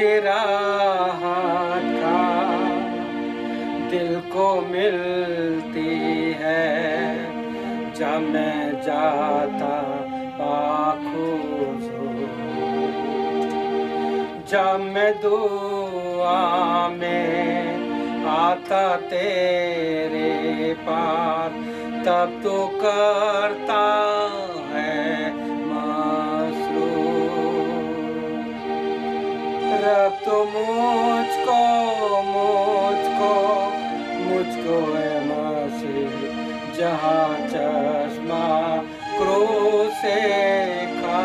से राहत का दिल को मिलती है, जब मैं जाता पाखुज हूँ, जब मैं दुआ में आता तेरे पास, तब तो करता है मसरूर। रब तो मुझको है मसीह, जहाँ चश्मा क्रूस से खा।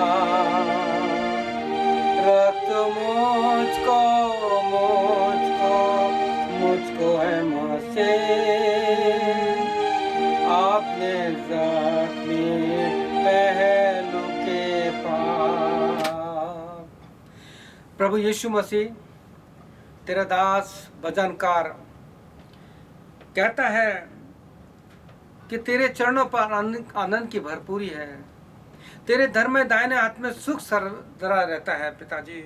रक्त मुझको है मसीह, आपने जख्मी पहलू के पास। प्रभु यीशु मसीह, तेरा दास भजनकार कहता है कि तेरे चरणों पर आनंद की भरपूरी है, तेरे धर्म में दाहिने हाथ में सुख सरदरा रहता है। पिताजी,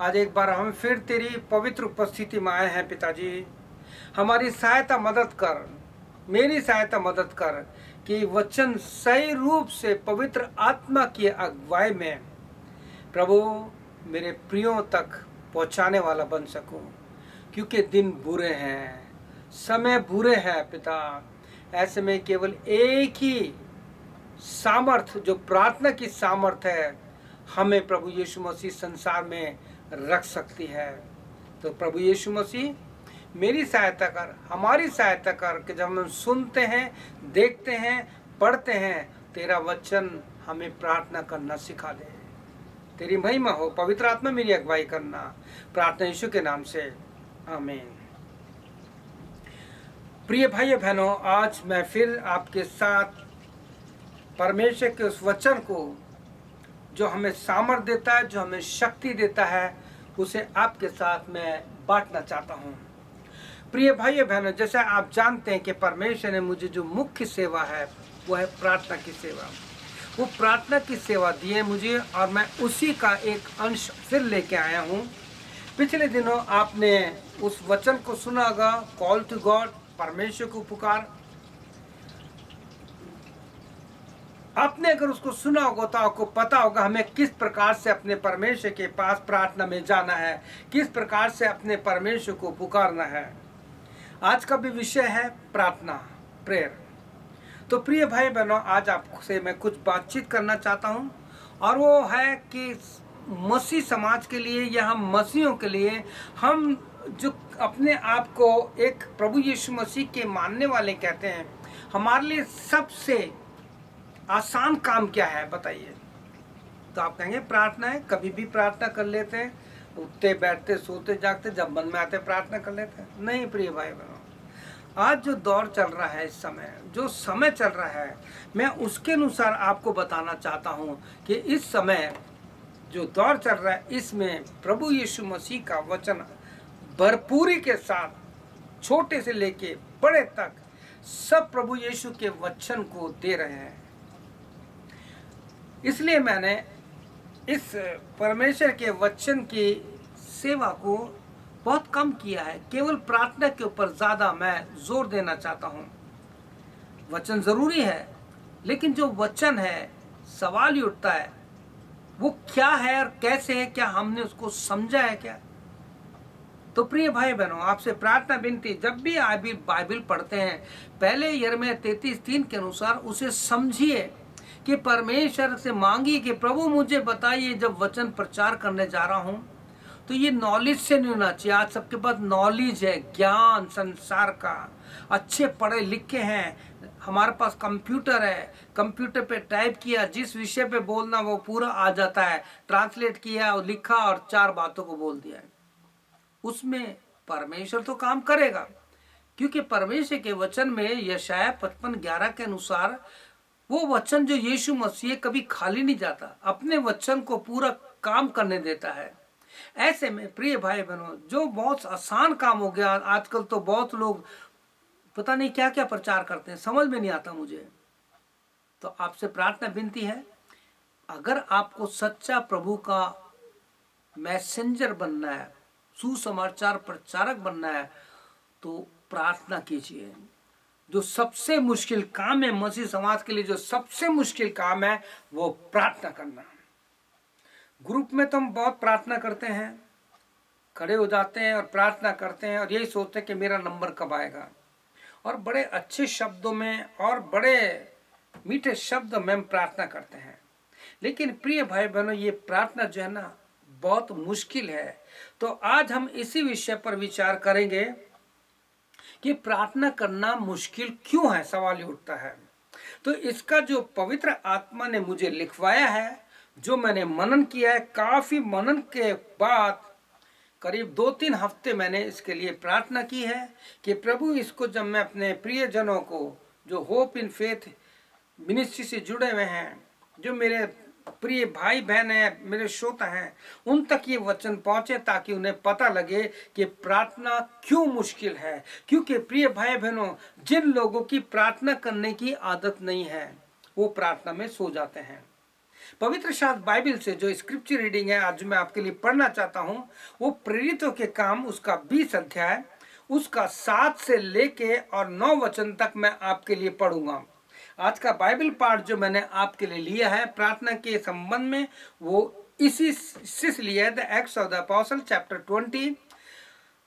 आज एक बार हम फिर तेरी पवित्र उपस्थिति में आए हैं। पिताजी, हमारी सहायता मदद कर, मेरी सहायता मदद कर कि वचन सही रूप से पवित्र आत्मा की अगुवाई में प्रभु मेरे प्रियों तक पहुंचाने वाला बन सकूं, क्योंकि दिन बुरे हैं, समय बुरे हैं। पिता, ऐसे में केवल एक ही सामर्थ, जो प्रार्थना की सामर्थ है, हमें प्रभु यीशु मसीह संसार में रख सकती है। तो प्रभु यीशु मसीह, मेरी सहायता कर, हमारी सहायता कर कि जब हम सुनते हैं, देखते हैं, पढ़ते हैं, तेरा वचन हमें प्रार्थना करना सिखा दे। तेरी महिमा हो। पवित्र आत्मा मेरी अगुवाई करना, प्रार्थना यीशु के नाम से, आमीन। प्रिय भाई बहनों, आज मैं फिर आपके साथ परमेश्वर के उस वचन को जो हमें सामर्थ देता है, जो हमें शक्ति देता है, उसे आपके साथ मैं बांटना चाहता हूँ। प्रिय भाई बहनों, जैसा आप जानते हैं कि परमेश्वर ने मुझे जो मुख्य सेवा है वो है प्रार्थना की सेवा। वो प्रार्थना की सेवा दी है मुझे, और मैं उसी का एक अंश फिर लेके आया हूँ। पिछले दिनों आपने उस वचन को सुना होगा, कॉल टू गॉड, परमेश्वर को पुकार। आपने अगर उसको सुना होगा तो आपको पता होगा हमें किस प्रकार से अपने परमेश्वर के पास प्रार्थना में जाना है, किस प्रकार से अपने परमेश्वर को पुकारना है। आज का भी विषय है प्रार्थना, प्रेयर। तो प्रिय भाई बहनों, आज आपसे मैं कुछ बातचीत करना चाहता हूं, और वो है कि मसीह समाज के लिए या हम मसीहों के लिए, हम जो अपने आप को एक प्रभु यीशु मसीह के मानने वाले कहते हैं, हमारे लिए सबसे आसान काम क्या है बताइए? तो आप कहेंगे प्रार्थना है। कभी भी प्रार्थना कर लेते हैं, उठते बैठते सोते जागते, जब मन में आते प्रार्थना कर लेते हैं। नहीं प्रिय भाई बहनों, आज जो दौर चल रहा है, इस समय जो समय चल रहा है, मैं उसके अनुसार आपको बताना चाहता हूं कि इस समय जो दौर चल रहा है, इसमें प्रभु यीशु मसीह का वचन भरपूरी के साथ छोटे से लेके बड़े तक सब प्रभु यीशु के वचन को दे रहे हैं। इसलिए मैंने इस परमेश्वर के वचन की सेवा को बहुत कम किया है, केवल प्रार्थना के ऊपर ज़्यादा मैं जोर देना चाहता हूँ। वचन ज़रूरी है, लेकिन जो वचन है, सवाल ही उठता है वो क्या है और कैसे है, क्या हमने उसको समझा है क्या? तो प्रिय भाई बहनों, आपसे प्रार्थना विनती, जब भी आप बाइबल पढ़ते हैं, पहले यिर्मयाह 33:3 के अनुसार उसे समझिए कि परमेश्वर से मांगिए कि प्रभु मुझे बताइए, जब वचन प्रचार करने जा रहा हूँ तो ये नॉलेज से नहीं होना चाहिए। आज सबके पास नॉलेज है, ज्ञान संसार का, अच्छे पढ़े लिखे हैं, हमारे पास कंप्यूटर है, कंप्यूटर पे टाइप किया, जिस विषय पे बोलना वो पूरा आ जाता है, ट्रांसलेट किया और लिखा और 4 बातों को बोल दिया है। उसमें परमेश्वर तो काम करेगा, क्योंकि परमेश्वर के वचन में यशायाह 55:11 के अनुसार वो वचन जो यीशु मसीह कभी खाली नहीं जाता, अपने वचन को पूरा काम करने देता है। ऐसे में प्रिय भाई बहनों, जो बहुत आसान काम हो गया आजकल, तो बहुत लोग पता नहीं क्या क्या प्रचार करते हैं, समझ में नहीं आता मुझे। तो आपसे प्रार्थना विनती है, अगर आपको सच्चा प्रभु का मैसेंजर बनना है, सुसमाचार प्रचारक बनना है, तो प्रार्थना कीजिए। जो सबसे मुश्किल काम है मसीह समाज के लिए, जो सबसे मुश्किल काम है वो प्रार्थना करना। ग्रुप में तो हम बहुत प्रार्थना करते हैं, खड़े हो जाते हैं और प्रार्थना करते हैं और यही सोचते हैं कि मेरा नंबर कब आएगा, और बड़े अच्छे शब्दों में और बड़े मीठे शब्द में हम प्रार्थना करते हैं। लेकिन प्रिय भाई बहनों, ये प्रार्थना जो है ना बहुत मुश्किल है। तो आज हम इसी विषय पर विचार करेंगे कि प्रार्थना करना मुश्किल क्यों है, सवाल ये उठता है। तो इसका जो पवित्र आत्मा ने मुझे लिखवाया है, जो मैंने मनन किया है, काफी मनन के बाद करीब 2-3 हफ्ते मैंने इसके लिए प्रार्थना की है कि प्रभु इसको जब मैं अपने प्रियजनों को जो होप इन फेथ मिनिस्ट्री से जुड़े हुए हैं, जो मेरे प्रिय भाई बहन हैं, मेरे श्रोता हैं, उन तक ये वचन पहुंचे ताकि उन्हें पता लगे कि प्रार्थना क्यों मुश्किल है। क्योंकि प्रिय भाई बहनों, जिन लोगों की प्रार्थना करने की आदत नहीं है वो प्रार्थना में सो जाते हैं। पवित्र शास्त्र बाइबल से जो स्क्रिप्चर रीडिंग है आज मैं आपके लिए पढ़ना चाहता हूं, वो प्रेरितों के काम उसका 20 अध्याय उसका 7 से लेके और 9 वचन तक मैं आपके लिए पढ़ूंगा। आज का बाइबल पाठ जो मैंने आपके लिए लिया है प्रार्थना के संबंध में, वो इसी से लिया है, the acts of the apostle chapter 20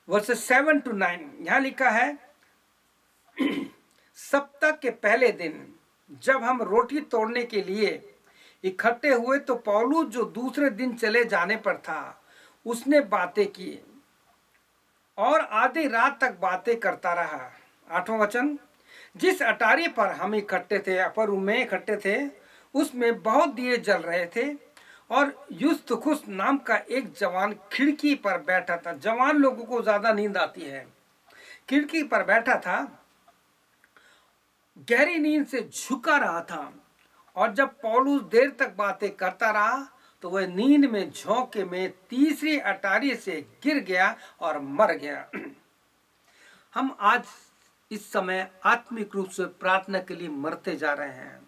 versus 7 to 9। यहाँ लिखा है, सप्ताह के पहले दिन जब हम रोटी तोड़ने के लिए इकट्ठे हुए तो पौलुस जो दूसरे दिन चले जाने पर था उसने बातें की और आधी रात तक बातें करता रहा। 8वां वचन, जिस अटारी पर हम इकट्ठे थे, अपर रूम में इकट्ठे थे, उसमें बहुत दिए जल रहे थे और युस्तुखुस नाम का एक जवान खिड़की पर बैठा था। जवान लोगों को ज्यादा नींद आती है। खिड़की पर बैठा था, गहरी नींद से झुका रहा था, और जब पौलुस देर तक बातें करता रहा तो वह नींद में झोंके में तीसरी अटारी से गिर गया और मर गया। हम आज इस समय आत्मिक रूप से प्रार्थना के लिए मरते जा रहे हैं।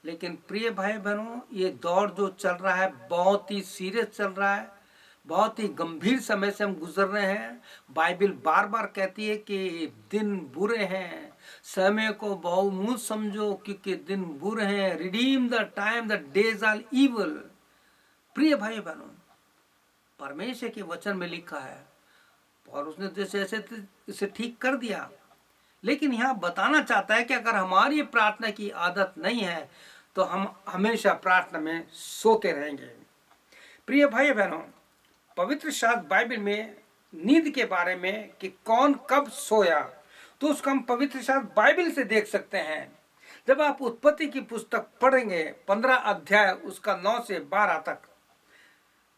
लेकिन प्रिय भाई बहनों, ये दौर जो चल रहा है बहुत ही सीरियस चल रहा है, बहुत ही गंभीर समय से हम गुजर रहे हैं। बाइबल बार बार कहती है कि दिन बुरे हैं, समय को बहुमूल्य समझो क्योंकि दिन बुरे हैं। Redeem the time, the days are evil. प्रिय भाई बहनों, परमेश्वर के वचन में लिखा है और उसने जैसे ऐसे इसे ठीक कर दिया, लेकिन यहाँ बताना चाहता है कि अगर हमारी प्रार्थना की आदत नहीं है तो हम हमेशा प्रार्थना में सोते रहेंगे। प्रिय भाई बहनों, पवित्र शास्त्र बाइबल में नींद के बारे में कि कौन कब सोया, तो उसको हम पवित्र शास्त्र बाइबल से देख सकते हैं। जब आप उत्पत्ति की पुस्तक पढ़ेंगे 15 अध्याय उसका 9 से 12 तक,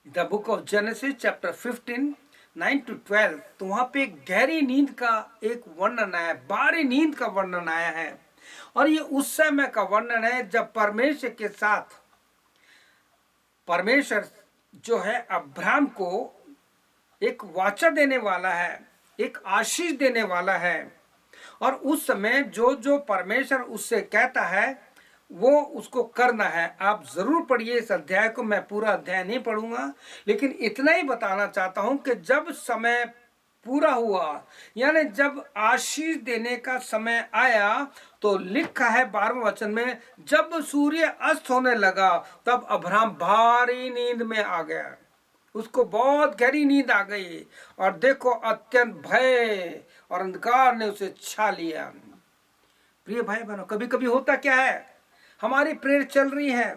the book of genesis chapter 15 9 to 12, तो वहां पे गहरी नींद का एक वर्णन आया, बारी नींद का वर्णन आया है। और ये उस समय का वर्णन है जब परमेश्वर के साथ परमेश्वर जो है अब्राहम को एक वाचा देने वाला है, एक आशीष देने वाला है, और उस समय जो जो परमेश्वर उससे कहता है वो उसको करना है। आप जरूर पढ़िए इस अध्याय को, मैं पूरा अध्याय नहीं पढ़ूंगा, लेकिन इतना ही बताना चाहता हूं कि जब समय पूरा हुआ, यानी जब आशीष देने का समय आया, तो लिखा है 12वें वचन में, जब सूर्य अस्त होने लगा तब अब्राहम भारी नींद में आ गया। उसको बहुत गहरी नींद आ गई और देखो अत्यंत भय और अंधकार ने उसे छा लिया। प्रिय भाई बहनों, कभी कभी होता क्या है, हमारी प्रेयर चल रही है,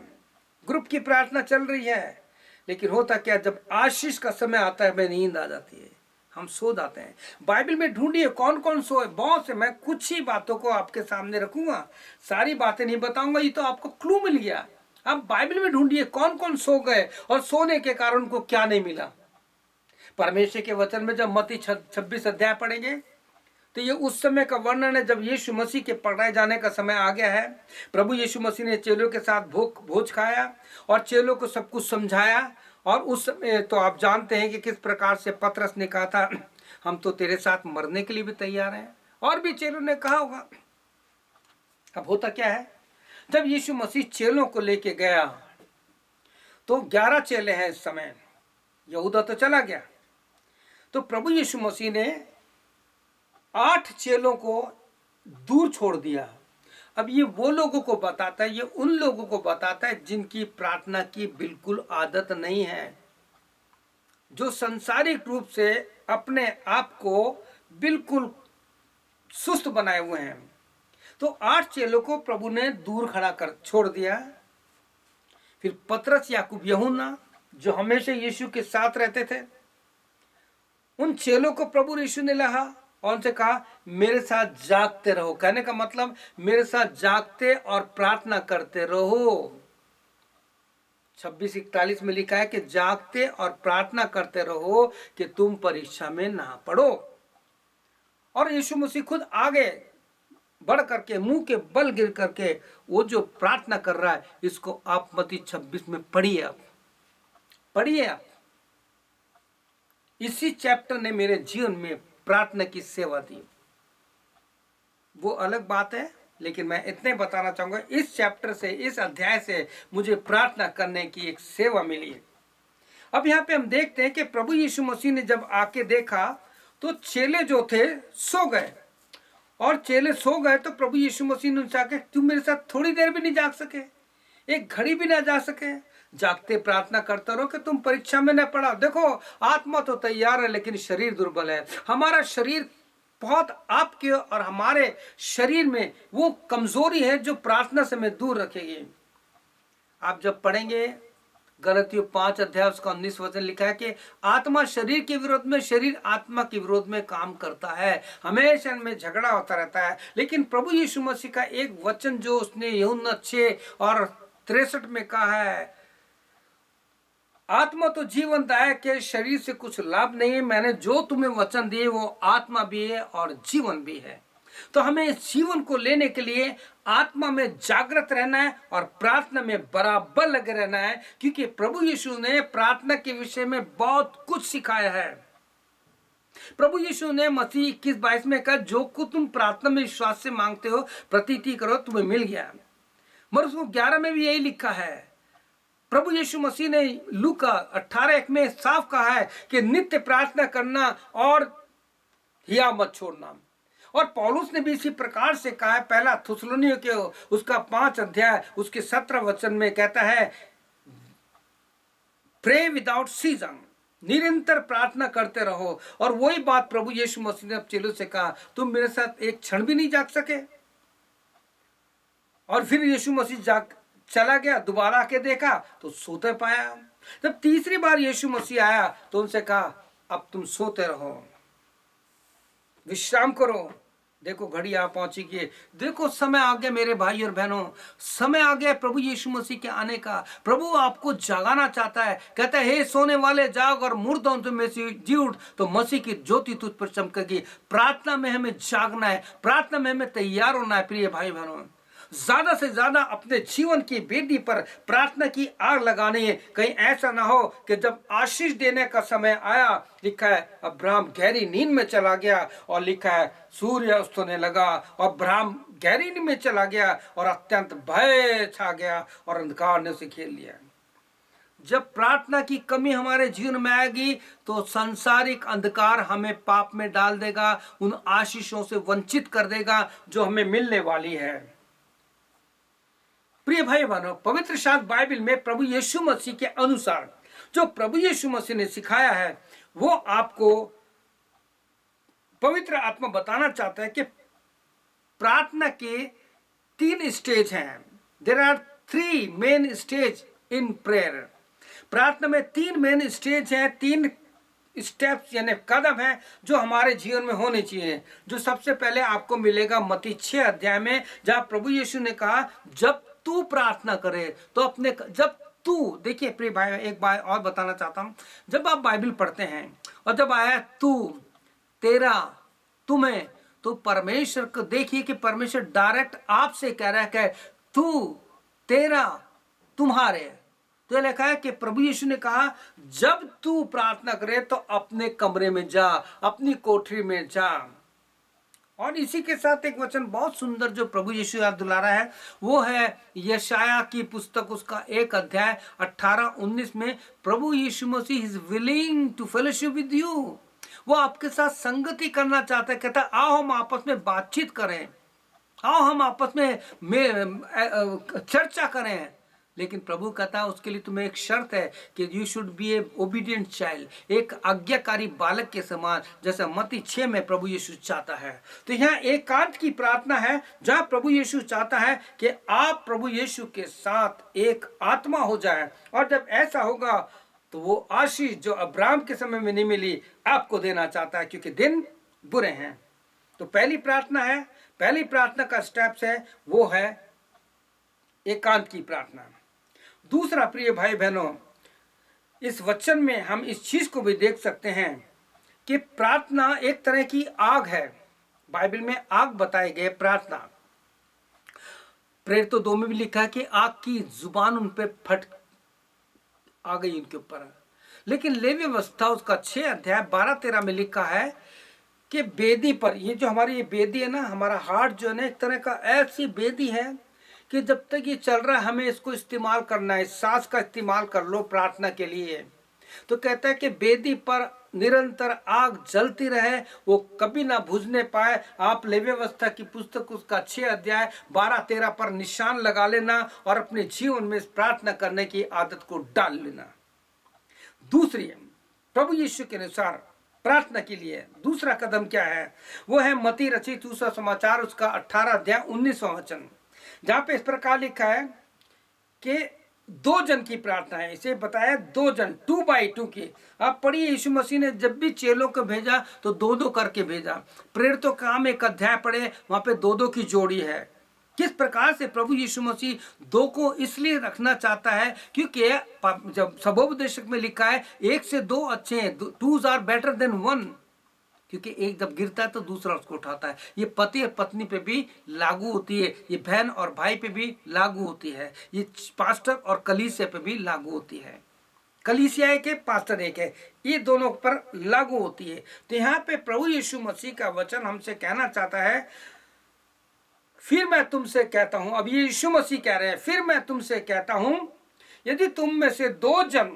ग्रुप की प्रार्थना चल रही है, लेकिन होता क्या, जब आशीष का समय आता है हमें नींद आ जाती है, हम सो जाते हैं। बाइबल में ढूंढिए कौन कौन सोए, बहुत से, मैं कुछ ही बातों को आपके सामने रखूंगा, सारी बातें नहीं बताऊंगा, ये तो आपको क्लू मिल गया। आप बाइबल में ढूंढिए कौन कौन सो गए और सोने के कारण उनको क्या नहीं मिला। परमेश्वर के वचन में जब मत्ती 26 अध्याय पढ़ेंगे तो ये उस समय का वर्णन है जब यीशु मसीह के पकड़ाए जाने का समय आ गया है। प्रभु यीशु मसीह ने चेलों के साथ भोज खाया और चेलों को सब कुछ समझाया, और उस समय तो आप जानते हैं कि किस प्रकार से पतरस ने कहा था, हम तो तेरे साथ मरने के लिए भी तैयार हैं, और भी चेलों ने कहा होगा। अब होता क्या है, जब यीशु मसीह चेलों को लेके गया तो 11 चेले हैं इस समय, यहूदा तो चला गया। तो प्रभु यीशु मसीह ने 8 चेलों को दूर छोड़ दिया। अब ये वो लोगों को बताता है, ये उन लोगों को बताता है जिनकी प्रार्थना की बिल्कुल आदत नहीं है, जो संसारिक रूप से अपने आप को बिल्कुल सुस्त बनाए हुए हैं। तो 8 चेलों को प्रभु ने दूर खड़ा कर छोड़ दिया। फिर पतरस, याकूब, यूहन्ना जो हमेशा यीशु के साथ रहते थे, उन चेलों को प्रभु यीशु ने लहा और उनसे कहा मेरे साथ जागते रहो। कहने का मतलब मेरे साथ जागते और प्रार्थना करते रहो। 26:41 में लिखा है कि जागते और प्रार्थना करते रहो कि तुम परीक्षा में ना पड़ो। और यीशु मसीह खुद आगे बढ़ करके मुंह के बल गिर करके वो जो प्रार्थना कर रहा है, इसको आप मत्ती 26 में पढ़िए। आप पढ़िए। आप इसी चैप्टर ने मेरे जीवन में प्रार्थना की सेवा दी। वो अलग बात है, लेकिन मैं इतने बताना चाहूंगा, इस चैप्टर से, इस अध्याय से मुझे प्रार्थना करने की एक सेवा मिली है। अब यहाँ पे हम देखते हैं कि प्रभु यीशु मसीह ने जब आके देखा तो चेले जो थे सो गए, और चेले सो गए तो प्रभु यीशु मसीह ने उनसे आके तुम मेरे साथ थोड़ी देर भी नहीं जाग सके, एक घड़ी भी ना जा सके? जागते प्रार्थना करते रहो कि तुम परीक्षा में न पड़ा। देखो आत्मा तो तैयार है लेकिन शरीर दुर्बल है। हमारा शरीर बहुत आपके और हमारे शरीर में वो कमजोरी है जो प्रार्थना से हमें दूर रखेगी। आप जब पढ़ेंगे गलतियों 5 अध्याय उसका 19 वचन लिखा है कि आत्मा शरीर के विरोध में, शरीर आत्मा के विरोध में काम करता है, हमेशा इनमें झगड़ा होता रहता है। लेकिन प्रभु यीशु मसीह का एक वचन जो उसने यूहन्ना 6 और 63 में कहा है, आत्मा तो जीवनदायक है, शरीर से कुछ लाभ नहीं है। मैंने जो तुम्हें वचन दिए वो आत्मा भी है और जीवन भी है। तो हमें इस जीवन को लेने के लिए आत्मा में जागृत रहना है और प्रार्थना में बराबर लगे रहना है, क्योंकि प्रभु यीशु ने प्रार्थना के विषय में बहुत कुछ सिखाया है। प्रभु यीशु ने मत्ती 21:22 में कहा जो कुछ तुम प्रार्थना में विश्वास से मांगते हो प्रतीति करो, तुम्हें मिल गया। मरकुस 11 में भी यही लिखा है। प्रभु यीशु मसीह ने लूका 18:1 में साफ कहा है कि नित्य प्रार्थना करना और हिया मत छोड़ना। और पौलुस ने भी इसी प्रकार से कहा है, पहला थिस्सलुनीकियों के उसका 5 अध्याय उसके 17 वचन में कहता है प्रे विदाउट सीजन, निरंतर प्रार्थना करते रहो। और वही बात प्रभु यीशु मसीह ने चेलों से कहा तुम मेरे साथ एक क्षण भी नहीं जाग सके। और फिर यीशु मसीह चला गया, दोबारा आके देखा तो सोते पाया। जब तीसरी बार यीशु मसीह आया तो उनसे कहा अब तुम सोते रहो, विश्राम करो। देखो घड़ी आ पहुंची की, देखो समय आ गया मेरे भाई और बहनों, समय आ गया प्रभु यीशु मसीह के आने का। प्रभु आपको जगाना चाहता है, कहता है हे सोने वाले जाग और मुर्दों में से जी उठ, तो मसीह की ज्योति तुझ पर चमकेगी। प्रार्थना में हमें जागना है, प्रार्थना में हमें तैयार होना है। प्रिय भाई बहनों, ज्यादा से ज्यादा अपने जीवन की वेदी पर प्रार्थना की आग लगानी है। कहीं ऐसा ना हो कि जब आशीष देने का समय आया, लिखा है अब्राहम गहरी नींद में चला गया, और लिखा है सूर्य अस्त होने लगा और अब्राहम गहरी नींद में चला गया और अत्यंत भय छा गया और अंधकार ने उसे घेर लिया। जब प्रार्थना की कमी हमारे जीवन में आएगी तो संसारिक अंधकार हमें पाप में डाल देगा, उन आशीषों से वंचित कर देगा जो हमें मिलने वाली है। प्रिय भाई बहनों, पवित्र शास्त्र बाइबल में प्रभु यीशु मसीह के अनुसार जो प्रभु यीशु मसीह ने सिखाया है वो आपको पवित्र आत्मा बताना चाहता है कि प्रार्थना के 3 स्टेज हैं। There are 3 main stage in prayer. प्रार्थना में 3 मेन स्टेज हैं, 3 स्टेप्स यानी कदम हैं जो हमारे जीवन में होने चाहिए। जो सबसे पहले आपको मिलेगा मत्ती 6 अध्याय में, जहां प्रभु यीशु ने कहा जब तू प्रार्थना करे तो अपने, जब तू, देखिए प्रिय भाई एक बात और बताना चाहता हूं, जब आप बाइबल पढ़ते हैं और जब आया तू, तेरा, तुम्हें, तो परमेश्वर को देखिए कि परमेश्वर डायरेक्ट आपसे कह रहा है कि तू, तेरा, तुम्हारे। तो लिखा है कि प्रभु यीशु ने कहा जब तू प्रार्थना करे तो अपने कमरे में जा, अपनी कोठरी में जा। और इसी के साथ एक वचन बहुत सुंदर जो प्रभु यीशु याद दिला रहा है, वो है यशाया की पुस्तक उसका 1 अध्याय 18-19 में प्रभु यीशु मसीह is willing to fellowship with you. वो आपके साथ संगति करना चाहता है, कहता है आओ हम आपस में बातचीत करें, आओ हम आपस में चर्चा करें। लेकिन प्रभु कहता है उसके लिए तुम्हें एक शर्त है कि you should be A obedient child, एक आज्ञाकारी बालक के समान, जैसा मत्ती 6 में प्रभु यीशु चाहता है। तो यहाँ एकांत की प्रार्थना है जहां प्रभु यीशु चाहता है कि आप प्रभु यीशु के साथ एक आत्मा हो जाए, और जब ऐसा होगा तो वो आशीष जो अब्राहम के समय में नहीं मिली आपको देना चाहता है, क्योंकि दिन बुरे हैं। तो पहली प्रार्थना का स्टेप्स है वो है एकांत की प्रार्थना। दूसरा प्रिय भाई बहनों, इस वचन में हम इस चीज को भी देख सकते हैं कि प्रार्थना एक तरह की आग है। बाइबल में आग बताए गए प्रार्थना, प्रेरित 2 में भी लिखा है कि आग की जुबान उन पे फट आ गई उनके ऊपर। लेकिन लेवी व्यवस्था उसका 6 अध्याय 12-13 में लिखा है कि बेदी पर, ये जो हमारी ये बेदी है ना, हमारा हार्ट जो है ना एक तरह का ऐसी बेदी है कि जब तक ये चल रहा है हमें इसको इस्तेमाल करना है, सांस का इस्तेमाल कर लो प्रार्थना के लिए। तो कहता है कि बेदी पर निरंतर आग जलती रहे, वो कभी ना बुझने पाए। आप लेवी व्यवस्था की पुस्तक उसका 6 अध्याय 12-13 पर निशान लगा लेना और अपने जीवन में इस प्रार्थना करने की आदत को डाल लेना। दूसरी, प्रभु यीशु के अनुसार प्रार्थना के लिए दूसरा कदम क्या है, वो है मत्ती रचित सुसमाचार उसका 18 अध्याय 19वां वचन, जहां पे इस प्रकार लिखा है कि 2 जन की प्रार्थना है। इसे बताया 2 जन 2x2 की। आप पढ़िए, यीशु मसीह ने जब भी चेलों को भेजा तो 2-2 करके भेजा। प्रेरितों का काम 1 अध्याय पढ़े, वहां पे 2-2 की जोड़ी है। किस प्रकार से प्रभु यीशु मसीह 2 को इसलिए रखना चाहता है क्योंकि जब सबोपदेशक में लिखा है 1 से 2 अच्छे हैं, 2 आर बेटर देन 1, क्योंकि एक जब गिरता है तो दूसरा उसको उठाता है। ये पति और पत्नी पे भी लागू होती है, ये बहन और भाई पे भी लागू होती है, ये पास्टर और कलीसिया पे भी लागू होती है। कलीसिया एक है, पास्टर एक है, ये दोनों पर लागू होती है। तो यहाँ पे प्रभु यीशु मसीह का वचन हमसे कहना चाहता है, फिर मैं तुमसे कहता हूं, अब ये यीशु मसीह कह रहे हैं, फिर मैं तुमसे कहता हूं यदि तुम में से 2 जन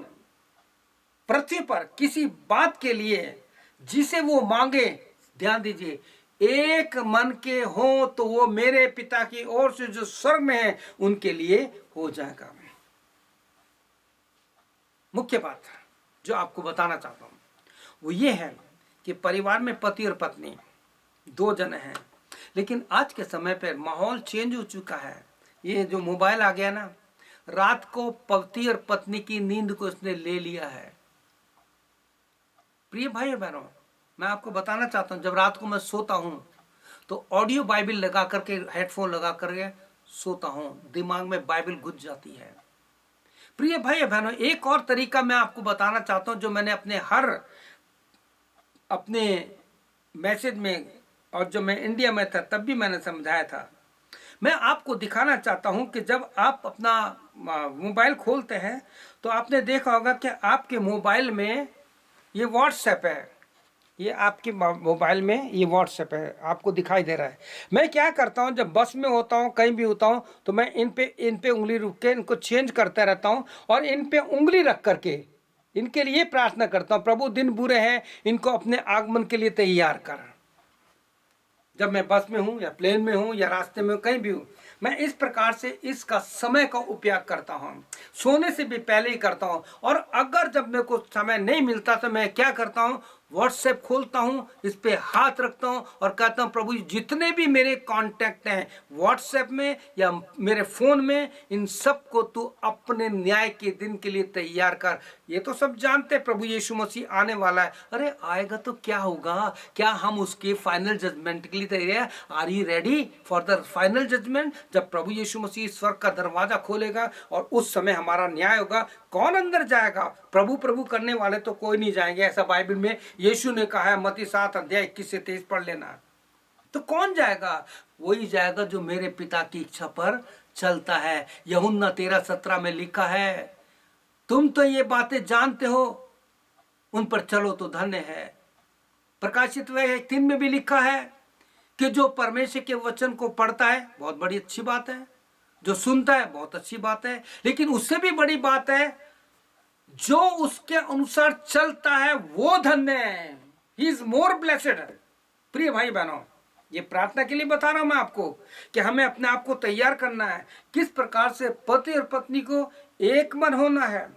पृथ्वी पर किसी बात के लिए जिसे वो मांगे, ध्यान दीजिए, एक मन के हो तो वो मेरे पिता की ओर से जो स्वर्ग में है उनके लिए हो जाएगा। मुख्य बात जो आपको बताना चाहता हूं वो ये है कि परिवार में पति और पत्नी 2 जन हैं, लेकिन आज के समय पर माहौल चेंज हो चुका है। ये जो मोबाइल आ गया ना, रात को पति और पत्नी की नींद को इसने ले लिया है। प्रिय भाई और बहनों, मैं आपको बताना चाहता हूं, जब रात को मैं सोता हूं तो ऑडियो बाइबल लगा करके, हेडफोन लगा करके सोता हूं, दिमाग में बाइबल घुस जाती है। प्रिय भाई और बहनों, एक और तरीका मैं आपको बताना चाहता हूं जो मैंने अपने मैसेज में, और जो मैं इंडिया में था तब भी मैंने समझाया था। मैं आपको दिखाना चाहता हूं कि जब आप अपना मोबाइल खोलते हैं तो आपने देखा होगा कि आपके मोबाइल में ये व्हाट्सएप है, ये आपके मोबाइल में ये व्हाट्सएप है, आपको दिखाई दे रहा है। मैं क्या करता हूं, जब बस में होता हूं, कहीं भी होता हूं, तो मैं इन पे उंगली रुक के इनको चेंज करता रहता हूं और इन पे उंगली रख करके इनके लिए प्रार्थना करता हूं, प्रभु दिन बुरे हैं, इनको अपने आगमन के लिए तैयार कर। जब मैं बस में हूं या प्लेन में हूं या रास्ते में हूं, कहीं भी हूं, मैं इस प्रकार से इसका समय का उपयोग करता हूं। सोने से भी पहले ही करता हूं। और अगर जब मेरे को समय नहीं मिलता तो मैं क्या करता हूं, व्हाट्सएप खोलता हूं, इस पे हाथ रखता हूं और कहता हूं प्रभु जितने भी मेरे कांटेक्ट हैं व्हाट्सएप में या मेरे फोन में, इन सब को तू अपने न्याय के दिन के लिए तैयार कर। ये तो सब जानते हैं प्रभु यीशु मसीह आने वाला है। अरे आएगा तो क्या होगा, क्या हम उसके फाइनल जजमेंट के लिए तैयार? Are you ready for the final judgement? जब प्रभु यीशु मसीह स्वर्ग का दरवाजा खोलेगा और उस समय हमारा न्याय होगा, कौन अंदर जाएगा? प्रभु प्रभु करने वाले तो कोई नहीं जाएंगे, ऐसा बाइबल में यीशु ने कहा है। मत्ती 7 अध्याय 21 से 23 पढ़ लेना। तो कौन जाएगा? वही जाएगा जो मेरे पिता की इच्छा पर चलता है। यूहन्ना 13:17 में लिखा है, तुम तो ये बातें जानते हो, उन पर चलो तो धन्य है। प्रकाशित 1:3 में भी लिखा है कि जो परमेश्वर के वचन को पढ़ता है बहुत बड़ी अच्छी बात है, जो सुनता है बहुत अच्छी बात है, लेकिन उससे भी बड़ी बात है जो उसके अनुसार चलता है वो धन्य है। He is more blessed. प्रिय भाई बहनों, ये प्रार्थना के लिए बता रहा हूं मैं आपको कि हमें अपने आप को तैयार करना है किस प्रकार से पति और पत्नी को एक मन होना है,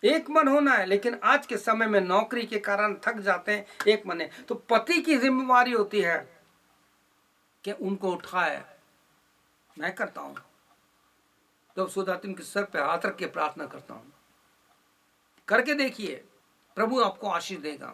एक मन होना है। लेकिन आज के समय में नौकरी के कारण थक जाते हैं, एक मन है, तो पति की जिम्मेवारी होती है कि उनको उठाए। मैं करता हूं जब सुधाती उनके सर पे हाथ रख के प्रार्थना करता हूं, करके देखिए, प्रभु आपको आशीष देगा।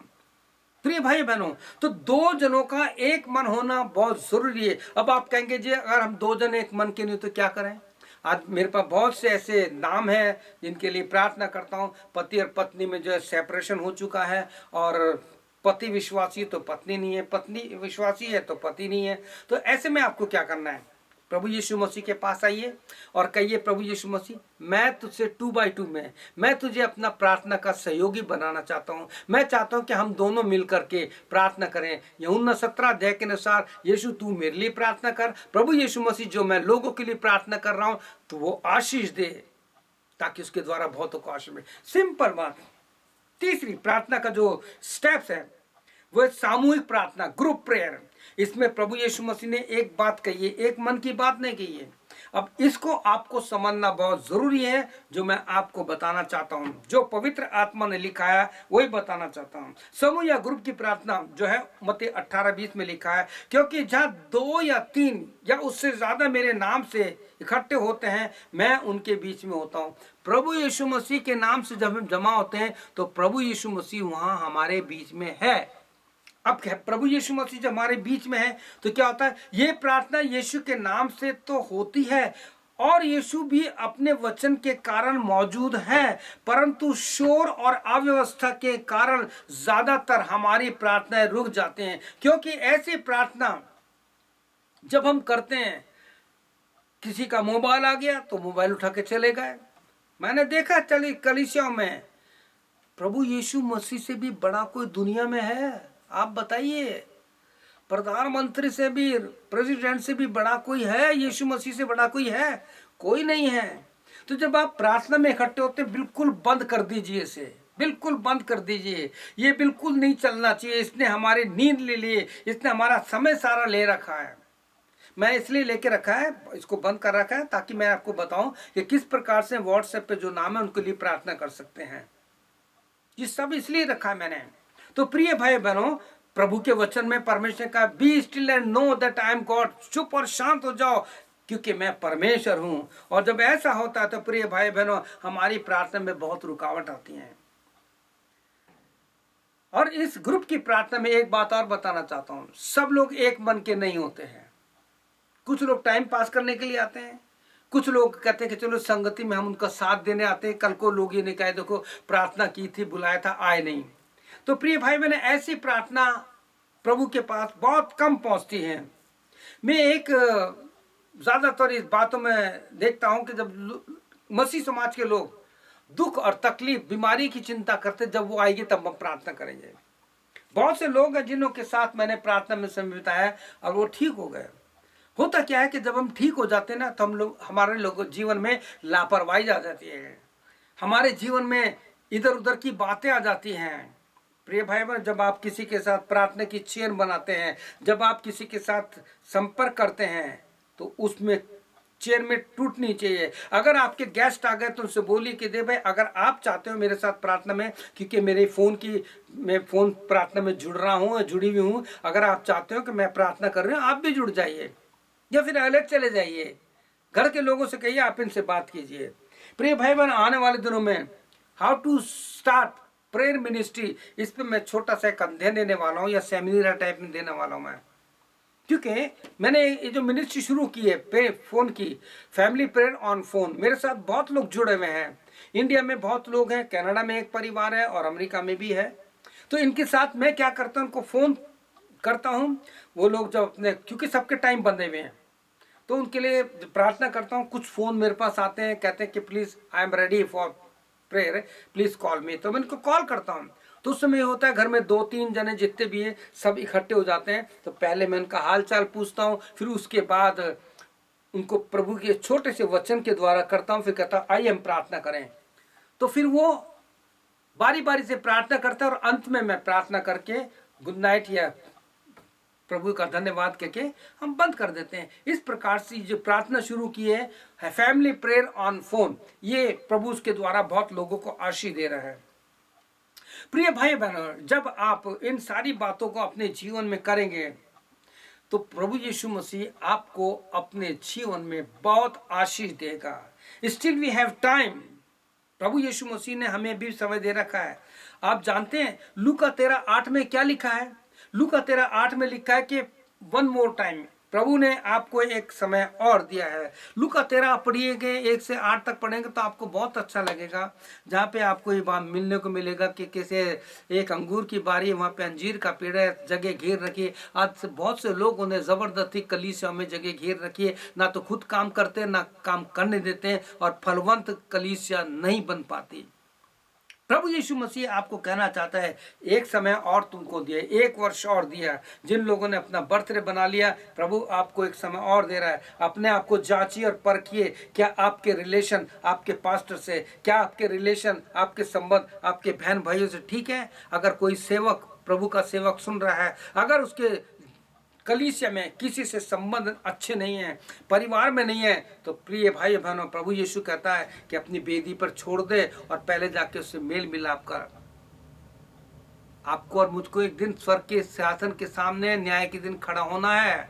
प्रिय भाई बहनों, तो दो जनों का एक मन होना बहुत जरूरी है। अब आप कहेंगे जी अगर हम दो जन एक मन के नहीं तो क्या करें? आज मेरे पास बहुत से ऐसे नाम हैं जिनके लिए प्रार्थना करता हूं। पति और पत्नी में जो है सेपरेशन हो चुका है, और पति विश्वासी तो पत्नी नहीं है, पत्नी विश्वासी है तो पति नहीं है। तो ऐसे में आपको क्या करना है? प्रभु यीशु मसीह के पास आइए और कहिए, प्रभु यीशु मसीह, मैं तुझसे 2x2 में मैं तुझे अपना प्रार्थना का सहयोगी बनाना चाहता हूं। मैं चाहता हूं कि हम दोनों मिलकर के प्रार्थना करें। यूहन्ना 17 अध्याय के अनुसार, यीशु तू मेरे लिए प्रार्थना कर। प्रभु यीशु मसीह जो मैं लोगों के लिए प्रार्थना कर रहा हूं तो वो आशीष दे, ताकि उसके द्वारा बहुतों को आशीष मिले। सिंपल बात। तीसरी प्रार्थना का जो स्टेप्स है वो है सामूहिक प्रार्थना, ग्रुप प्रेयर। इसमें प्रभु यीशु मसीह ने एक बात कही है, एक मन की बात नहीं कही है। अब इसको आपको समझना बहुत जरूरी है, जो मैं आपको बताना चाहता हूं, जो पवित्र आत्मा ने लिखा है वही बताना चाहता हूं। समूह या ग्रुप की प्रार्थना जो है मत्ती 18:20 में लिखा है, क्योंकि जहां 2 या 3 या उससे ज्यादा मेरे नाम से इकट्ठे होते हैं मैं उनके बीच में होता हूं। प्रभु यीशु मसीह के नाम से जब हम जमा होते हैं तो प्रभु यीशु मसीह वहां हमारे बीच में है। अब प्रभु यीशु मसीह जब हमारे बीच में है तो क्या होता है? ये प्रार्थना यीशु के नाम से तो होती है, और यीशु भी अपने वचन के कारण मौजूद है, परंतु शोर और अव्यवस्था के कारण ज्यादातर हमारी प्रार्थनाएं रुक जाते हैं। क्योंकि ऐसी प्रार्थना जब हम करते हैं, किसी का मोबाइल आ गया तो मोबाइल उठा के चले गए। मैंने देखा चली कलीसियाओं में, प्रभु यीशु मसीह से भी बड़ा कोई दुनिया में है? आप बताइए। प्रधानमंत्री से भी, प्रेसिडेंट से भी बड़ा कोई है? यीशु मसीह से बड़ा कोई है? कोई नहीं है। तो जब आप प्रार्थना में इकट्ठे होते हैं, बिल्कुल बंद कर दीजिए इसे, बिल्कुल बंद कर दीजिए। ये बिल्कुल नहीं चलना चाहिए। इसने हमारी नींद ले ली, इसने हमारा समय सारा ले रखा है। मैं इसलिए लेके रखा है, इसको बंद कर रखा है, ताकि मैं आपको बताऊं कि किस प्रकार से व्हाट्सएप पे जो नाम है उनके लिए प्रार्थना कर सकते हैं। ये सब इसलिए रखा है मैंने। तो प्रिय भाई बहनों, प्रभु के वचन में परमेश्वर का be still and know that I am God, चुप और शांत हो जाओ क्योंकि मैं परमेश्वर हूं। और जब ऐसा होता है तो प्रिय भाई बहनों, हमारी प्रार्थना में बहुत रुकावट आती है। और इस ग्रुप की प्रार्थना में एक बात और बताना चाहता हूं, सब लोग एक मन के नहीं होते हैं। कुछ लोग टाइम पास करने के लिए आते हैं, कुछ लोग कहते हैं कि चलो संगति में हम उनका साथ देने आते हैं। कल को लोग ये नहीं कहे देखो प्रार्थना की थी, बुलाया था, आए नहीं। तो प्रिय भाई मैंने ऐसी प्रार्थना प्रभु के पास बहुत कम पहुंचती है। मैं एक ज्यादातर इस बातों में देखता हूं कि जब मसीह समाज के लोग दुख और तकलीफ, बीमारी की चिंता करते, जब वो आएगी तब हम प्रार्थना करेंगे। बहुत से लोग हैं जिनों के साथ मैंने प्रार्थना में समय बिताया और वो ठीक हो गए। होता क्या है कि जब हम ठीक हो जाते हैं ना, तो हम लोग, हमारे लोगों जीवन में लापरवाही आ जाती है, हमारे जीवन में इधर उधर की बातें आ जाती हैं। प्रिय भाई बहन, जब आप किसी के साथ प्रार्थना की चेन बनाते हैं, जब आप किसी के साथ संपर्क करते हैं, तो उसमें चेन में टूटनी चाहिए। अगर आपके गेस्ट आ गए तो उनसे बोलिए कि दे भाई, अगर आप चाहते हो मेरे साथ प्रार्थना में, क्योंकि मेरे मैं फोन प्रार्थना में जुड़ रहा हूँ, जुड़ी हुई हूँ, अगर आप चाहते हो कि मैं प्रार्थना कर रही हूँ, आप भी जुड़ जाइए, या फिर अलग चले जाइए। घर के लोगों से कहिए, आप इनसे बात कीजिए। प्रिय भाई बहन, आने वाले दिनों में how to start prayer ministry, इस पे मैं छोटा सा एक अध्ययन देने वाला हूँ, या सेमिनार टाइप में देने वाला हूँ मैं। क्योंकि मैंने ये जो मिनिस्ट्री शुरू की है फोन की, फैमिली प्रेयर ऑन फोन, मेरे साथ बहुत लोग जुड़े हुए हैं। इंडिया में बहुत लोग हैं, कनाडा में एक परिवार है और अमेरिका में भी है। तो इनके साथ मैं क्या करता हूँ, उनको फोन करता हूँ। वो लोग जब अपने, क्योंकि सबके टाइम बंधे हुए हैं, तो उनके लिए प्रार्थना करता हूँ। कुछ फोन मेरे पास आते हैं, कहते हैं कि please I am ready for prayer please call मी। तो मैं उनको कॉल करता हूँ। तो उस समय होता है घर में 2-3 जने जितने भी हैं सब इकट्ठे हो जाते हैं। तो पहले मैं उनका हाल चाल पूछता हूँ, फिर उसके बाद उनको प्रभु के छोटे से वचन के द्वारा करता हूँ। फिर कहता हूँ आइए हम प्रार्थना करें। तो फिर वो बारी बारी से प्रार्थना करता है और अंत में मैं प्रार्थना करके गुड नाइट या प्रभु का धन्यवाद कहके हम बंद कर देते हैं। इस प्रकार से जो प्रार्थना शुरू की है फैमिली प्रेयर ऑन फोन, ये प्रभु उसके द्वारा बहुत लोगों को आशीष दे रहा है। प्रिय भाई बहनों, जब आप इन सारी बातों को अपने जीवन में करेंगे तो प्रभु यीशु मसीह आपको अपने जीवन में बहुत आशीष देगा। Still we have time. प्रभु यीशु मसीह ने हमें भी समय दे रखा है। आप जानते हैं लूका 13:8 में क्या लिखा है? लूका 13:8 में लिखा है कि वन मोर टाइम, प्रभु ने आपको एक समय और दिया है। लूका 13 पढ़िएगा, 1 से 8 तक पढ़ेंगे तो आपको बहुत अच्छा लगेगा। जहाँ पे आपको ये बात मिलने को मिलेगा कि कैसे एक अंगूर की बारी है, वहाँ पे अंजीर का पेड़ है, जगह घेर रखी है। आज से बहुत से लोग उन्हें जबरदस्ती कलीसिया में जगह घेर रखी है, ना तो खुद काम करते ना काम करने देते हैं, और फलवंत कलीसिया नहीं बन पाती। प्रभु यीशु मसीह आपको कहना चाहता है एक समय और तुमको दिया, 1 वर्ष और दिया। जिन लोगों ने अपना बर्थडे बना लिया, प्रभु आपको एक समय और दे रहा है। अपने आप को जांचिए और परखिए, क्या आपके रिलेशन आपके पास्टर से, क्या आपके रिलेशन आपके संबंध आपके बहन भाइयों से ठीक है? अगर कोई सेवक, प्रभु का सेवक सुन रहा है, अगर उसके कलीसिया में किसी से संबंध अच्छे नहीं है, परिवार में नहीं है, तो प्रिय भाई बहनों, प्रभु यीशु कहता है कि अपनी बेदी पर छोड़ दे और पहले जाके उससे मेल मिलाप कर। आपको और मुझको एक दिन स्वर्ग के सिंहासन के सामने न्याय के दिन खड़ा होना है।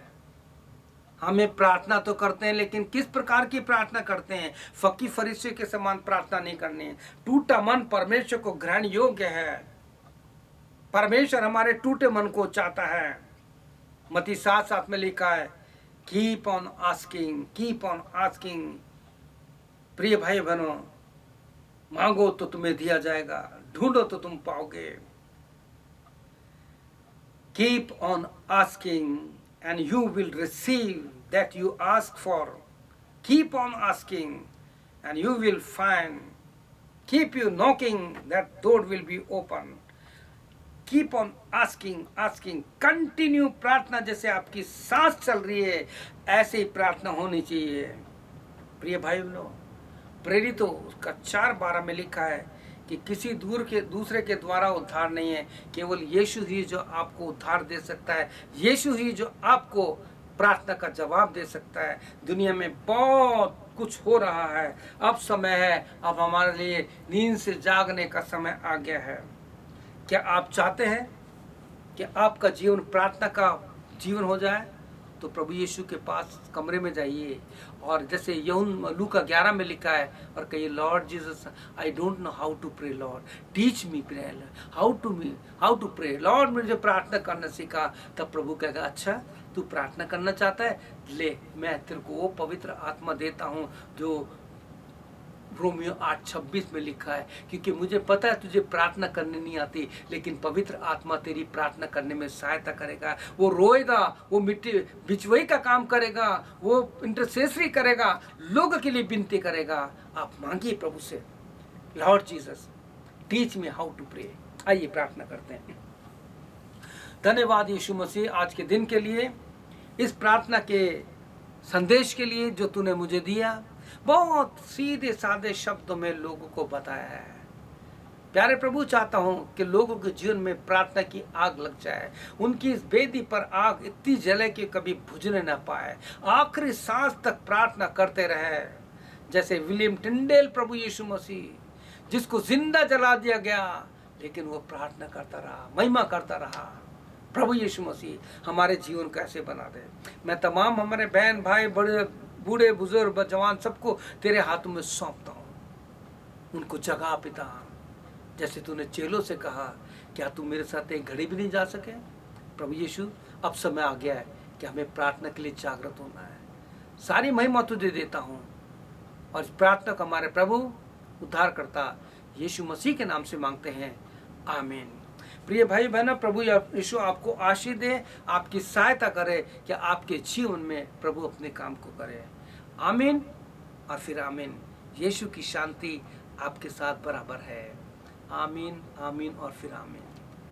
हमें प्रार्थना तो करते हैं, लेकिन किस प्रकार की प्रार्थना करते हैं? फकी फरीसी के समान प्रार्थना नहीं करनी है। टूटा मन परमेश्वर को ग्रहण योग्य है। परमेश्वर हमारे टूटे मन को चाहता है। मत्ती 7:7 में लिखा है keep on asking, keep on asking. प्रिय भाई बहनों, मांगो तो तुम्हें दिया जाएगा, ढूंढो तो तुम पाओगे। Keep on asking and you will receive that you ask for. Keep on asking and you will find. Keep you knocking that door will be open. Keep on asking, asking, continue प्रार्थना। जैसे आपकी सांस चल रही है ऐसे ही प्रार्थना होनी चाहिए। प्रिय भाई बहनों, प्रेरित हो उसका 4:12 में लिखा है कि किसी दूसरे के द्वारा उद्धार नहीं है, केवल यीशु ही जो आपको उद्धार दे सकता है, यीशु ही जो आपको प्रार्थना का जवाब दे सकता है। दुनिया में बहुत कुछ हो रहा है, अब समय है, अब हमारे लिए नींद से जागने का समय आ गया है। क्या आप चाहते हैं कि आपका जीवन प्रार्थना का जीवन हो जाए? तो प्रभु यीशु के पास कमरे में जाइए, और जैसे यूहन्ना लूका 11 में लिखा है, और कहिए lord Jesus I don't know how to pray, lord teach me prayer, how to pray, lord मुझे प्रार्थना करना सिखा। तब प्रभु कहेगा अच्छा तू प्रार्थना करना चाहता है, ले मैं तेरे को वो पवित्र आत्मा देता हूँ जो रोमियो 8:26 में लिखा है, क्योंकि मुझे पता है तुझे प्रार्थना करने नहीं आती, लेकिन पवित्र आत्मा तेरी प्रार्थना करने में सहायता करेगा। वो रोएगा, वो मिट्टी बिचवई का काम करेगा, वो इंटरसेसरी करेगा, लोगों के लिए विनती करेगा। आप मांगिए प्रभु से, lord Jesus teach me how to pray. आइए प्रार्थना करते हैं। धन्यवाद यीशु मसीह आज के दिन के लिए, इस प्रार्थना के संदेश के लिए जो तूने मुझे दिया, बहुत सीधे साधे शब्दों में लोगों को बताया है। प्यारे प्रभु, चाहता हूँ कि लोगों के जीवन में प्रार्थना की आग लग जाए, उनकी इस बेदी पर आग इतनी जले कि कभी बुझने ना पाए, आखिरी सांस तक प्रार्थना करते रहे। जैसे विलियम टिंडेल प्रभु यीशु मसीह, जिसको जिंदा जला दिया गया, लेकिन वो प्रार्थना करता रहा, महिमा करता रहा। प्रभु यीशु मसीह हमारे जीवन को ऐसे बना दे। मैं तमाम हमारे बहन भाई, बड़े बूढ़े बुजुर्ग जवान सबको तेरे हाथों में सौंपता हूँ। उनको जगा पिता, जैसे तूने चेलों से कहा, क्या तू मेरे साथ एक घड़ी भी नहीं जा सके? प्रभु यीशु, अब समय आ गया है कि हमें प्रार्थना के लिए जागृत होना है। सारी महिमा तुझे देता हूँ, और इस प्रार्थना को हमारे प्रभु उद्धारकर्ता यीशु मसीह के नाम से मांगते हैं, आमीन। प्रिय भाई बहनों, प्रभु यीशु आपको आशीष दे, आपकी सहायता करे कि आपके जीवन में प्रभु अपने काम को करे। आमीन और फिर आमीन। यीशु की शांति आपके साथ बराबर है। आमीन, आमीन और फिर आमीन।